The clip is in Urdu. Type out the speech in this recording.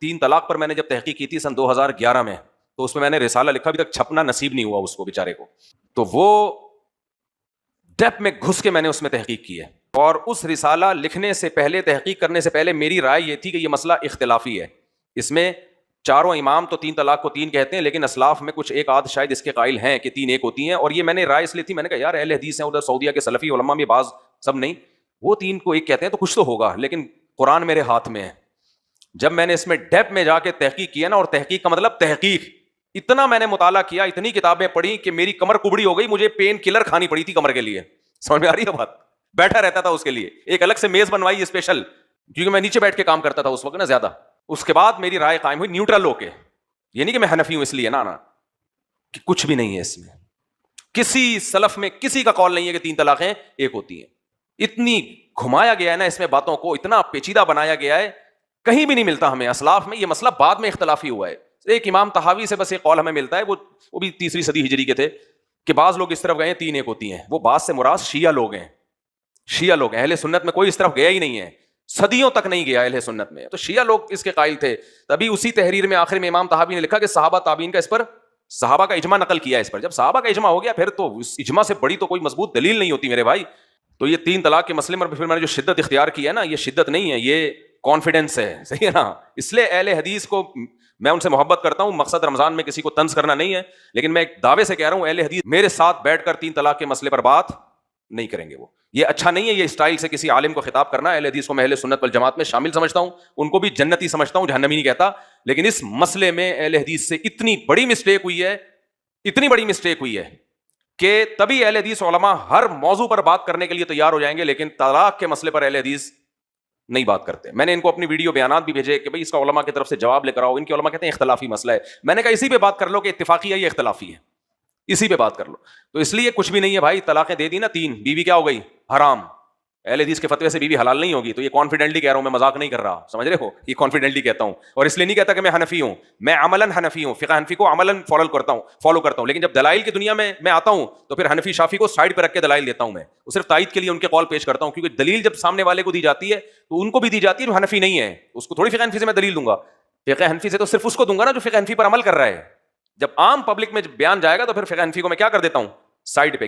3 طلاق پر میں نے جب تحقیق کی تھی سن 2011 میں, تو اس میں نے رسالہ لکھا, ابھی تک چھپنا نصیب نہیں ہوا اس کو بیچارے کو, تو وہ ڈیپ میں گھس کے میں نے اس میں تحقیق کی ہے. اور اس رسالہ لکھنے سے پہلے, تحقیق کرنے سے پہلے میری رائے یہ تھی کہ یہ مسئلہ اختلافی ہے. اس میں چاروں امام تو 3 طلاق کو 3 کہتے ہیں, لیکن اسلاف میں کچھ ایک آدھ شاید اس کے قائل ہیں کہ 3 ایک ہوتی ہیں. اور یہ میں نے رائے اس لیے تھی, میں نے کہا یار اہل حدیث ہیں, ادھر سعودیہ کے سلفی علماء میں بعض, سب نہیں, وہ 3 کو 1 کہتے ہیں تو کچھ تو ہوگا, لیکن قرآن میرے ہاتھ میں ہے. جب میں نے اس میں ڈیپ میں جا کے تحقیق کیا نا, اور تحقیق کا مطلب تحقیق, اتنا میں نے مطالعہ کیا, اتنی کتابیں پڑھی کہ میری کمر کبڑی ہو گئی, مجھے پین کلر کھانی پڑی تھی کمر کے لیے. سمجھ میں آ رہی ہے بات؟ بیٹھا رہتا تھا اس کے لیے, ایک الگ سے میز بنوائی اسپیشل, کیونکہ میں نیچے بیٹھ کے کام کرتا تھا اس وقت نا زیادہ. اس کے بعد میری رائے قائم ہوئی نیوٹرل ہو کے, یہ نہیں کہ میں حنفی ہوں اس لیے, نا کہ کچھ بھی نہیں ہے اس میں. کسی سلف میں کسی کا قول نہیں ہے کہ 3 طلاقیں 1 ہوتی ہیں. اتنی گھمایا گیا ہے نا اس میں باتوں کو, اتنا پیچیدہ بنایا گیا ہے, کہیں بھی نہیں ملتا ہمیں اسلاف میں. یہ مسئلہ بعد میں اختلافی ہوا ہے. ایک امام طحاوی سے بس ایک قول ہمیں ملتا ہے, وہ بھی 3 صدی ہجری کے تھے, کہ بعض لوگ اس طرف گئے ہیں 3 1 ہوتی ہیں. وہ بعض سے مراد شیعہ لوگ ہیں, شیعہ لوگ ہیں. اہل سنت میں کوئی اس طرف گیا ہی نہیں ہے, صدیوں تک نہیں گیا اہل سنت میں. تو شیعہ لوگ اس کے قائل تھے. تبھی اسی تحریر میں آخر میں امام طحاوی نے لکھا کہ صحابہ تابعین کا اس پر, صحابہ کا اجماع نقل کیا ہے اس پر. جب صحابہ کا اجماع ہو گیا پھر تو اس اجماع سے بڑی تو کوئی مضبوط دلیل نہیں ہوتی میرے بھائی. تو یہ 3 طلاق کے مسئلے میں پھر میں نے جو شدت اختیار کی ہے نا, یہ شدت نہیں ہے, یہ کانفیڈنس ہے, صحیح ہے نا. اس لیے اہل حدیث کو میں ان سے محبت کرتا ہوں, مقصد رمضان میں کسی کو طنز کرنا نہیں ہے, لیکن میں ایک دعوے سے کہہ رہا ہوں اہل حدیث میرے ساتھ بیٹھ کر 3 طلاق کے مسئلے پر بات نہیں کریں گے. وہ یہ اچھا نہیں ہے, یہ اسٹائل سے کسی عالم کو خطاب کرنا. اہل حدیث کو میں اہل سنت والجماعت میں شامل سمجھتا ہوں, ان کو بھی جنتی سمجھتا ہوں, جہنمی نہیں کہتا. لیکن اس مسئلے میں اہل حدیث سے اتنی بڑی مسٹیک ہوئی ہے, اتنی بڑی مسٹیک ہوئی ہے کہ تبھی اہل حدیث علماء ہر موضوع پر بات کرنے کے لیے تیار ہو جائیں گے, لیکن طلاق کے مسئلے پر اہل حدیث نہیں بات کرتے. میں نے ان کو اپنی ویڈیو بیانات بھی بھیجے کہ بھائی اس کا علماء کی طرف سے جواب لے کر آؤ. ان کے علماء کہتے ہیں اختلافی مسئلہ ہے. میں نے کہا اسی پہ بات کر لو کہ اتفاقی ہے یا اختلافی ہے, اسی پہ بات کر لو. تو اس لیے کچھ بھی نہیں ہے بھائی, طلاقیں دے دی نا 3, بیوی کیا ہو گئی؟ حرام. اہل حدیث کے فتوے سے بیوی حلال نہیں ہوگی. تو یہ کانفیڈنٹلی کہہ رہا ہوں, میں مذاق نہیں کر رہا, سمجھ رہے ہو, یہ کانفیڈنٹلی کہتا ہوں. اور اس لیے نہیں کہتا کہ میں حنفی ہوں, میں عملاً حنفی ہوں, فقہ حنفی کو عملاً فالو کرتا ہوں. لیکن جب دلائل کی دنیا میں آتا ہوں تو پھر حنفی شافی کو سائڈ پہ رکھ کے دلائل دیتا ہوں. میں صرف تائید کے لیے ان کے قول پیش کرتا ہوں, کیونکہ دلیل جب سامنے والے کو دی جاتی ہے تو ان کو بھی دی جاتی ہے جو حنفی نہیں ہے. اس کو تھوڑی فقہ حنفی سے میں دلیل دوں گا. فقہ حنفی سے تو صرف اس کو دوں گا نا جو فقہ حنفی پر عمل کر رہا ہے. جب عام پبلک میں بیان جائے گا تو پھر فقہ حنفی کو میں کیا کر دیتا ہوں, سائڈ پہ.